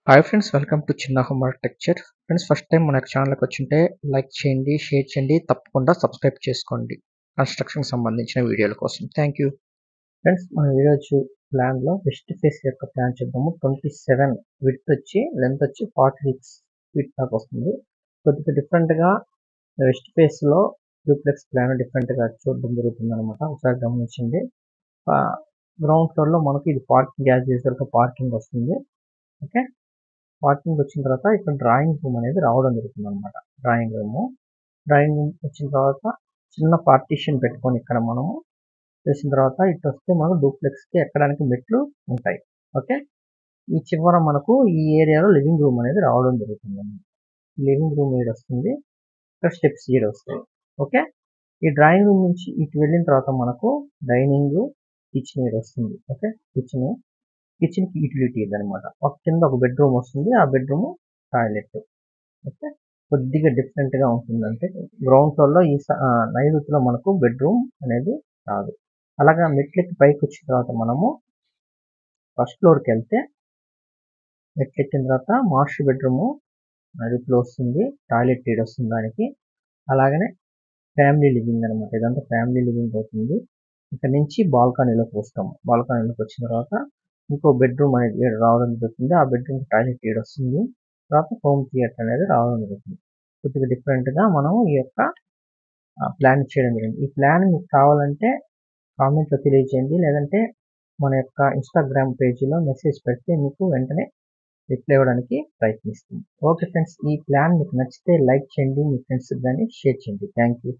Hi friends, welcome to చిన్న home architecture. Friends, first time మన ఛానల్కి వచ్చింటే లైక్ చేయండి, షేర్ చేయండి, తప్పకుండా సబ్స్క్రైబ్ చేసుకోండి కన్స్ట్రక్షన్ సంబంధించిన వీడియోల కోసం. Thank you. ఫ్రెండ్స్, మన ఈరోజు ప్లాన్లో వెస్ట్ ఫేస్ యొక్క ప్లాన్ చూద్దాము. 27 విడ్త్ వచ్చి లెంత్ వచ్చి 46 ఫీట్ దాకా వస్తుంది. కొద్దిగా డిఫరెంట్గా వెస్ట్ ఫేస్లో డూప్లెక్స్ ప్లాన్ డిఫరెంట్గా చూడడం జరుగుతుంది అనమాట. ఒకసారి గమనించండి. గ్రౌండ్ ఫ్లోర్లో మనకి ఇది పార్కింగ్, యాజ్ యూజువల్గా పార్కింగ్ వస్తుంది. ఓకే, పార్కింగ్ వచ్చిన తర్వాత ఇక్కడ డ్రాయింగ్ రూమ్ అనేది రావడం జరుగుతుంది అనమాట. డ్రాయింగ్ రూమ్ వచ్చిన తర్వాత చిన్న పార్టీషన్ పెట్టుకొని ఇక్కడ మనము చేసిన తర్వాత ఇటు వస్తే మనకు డూప్లెక్స్కి ఎక్కడానికి మెట్లు ఉంటాయి. ఓకే, ఈ చివర మనకు ఈ ఏరియాలో లివింగ్ రూమ్ అనేది రావడం జరుగుతుంది అనమాట. లివింగ్ రూమ్ ఈడ వస్తుంది, ఇక్కడ స్టెప్స్ ఈడ వస్తాయి. ఓకే, ఈ డ్రాయింగ్ రూమ్ నుంచి ఇటు వెళ్ళిన తర్వాత మనకు డైనింగ్, కిచెన్ ఈడ వస్తుంది. ఓకే, కిచెన్కి యూటిలిటీ ఇదనమాట. ఒక కింద ఒక బెడ్రూమ్ వస్తుంది, ఆ బెడ్రూమ్ టాయిలెట్. ఓకే, కొద్దిగా డిఫరెంట్గా ఉంటుంది. అంటే గ్రౌండ్ ఫ్లోర్లో ఈ నైరుతిలో మనకు బెడ్రూమ్ అనేది రాదు. అలాగా మెట్లెక్కి పైకి వచ్చిన తర్వాత మనము ఫస్ట్ ఫ్లోర్కి వెళ్తే మెట్లెక్కిన తర్వాత మాస్టర్ బెడ్రూమ్ నైరుతిలో వస్తుంది, టాయిలెట్ ఈడ వస్తుంది దానికి. అలాగనే ఫ్యామిలీ లివింగ్ అనమాట. ఇదంతా ఫ్యామిలీ లివింగ్ అవుతుంది. ఇక్కడ నుంచి బాల్కనీలోకి వస్తాము. బాల్కనీలోకి వచ్చిన తర్వాత ఇంకో బెడ్రూమ్ అనేది రావడం జరుగుతుంది. ఆ బెడ్రూమ్ టాయిలెట్ ఈడ వస్తుంది. తర్వాత హోమ్ థియేటర్ అనేది రావడం జరుగుతుంది. కొద్దిగా డిఫరెంట్గా మనం ఈ యొక్క ప్లాన్ చేయడం జరిగింది. ఈ ప్లాన్ మీకు కావాలంటే కామెంట్లో తెలియజేయండి, లేదంటే మన యొక్క ఇన్స్టాగ్రామ్ పేజీలో మెసేజ్ పెడితే మీకు వెంటనే రిప్లై ఇవ్వడానికి ప్రయత్నిస్తుంది. ఓకే ఫ్రెండ్స్, ఈ ప్లాన్ మీకు నచ్చితే లైక్ చేయండి, మీ ఫ్రెండ్స్కి కానీ షేర్ చేయండి. Thank you.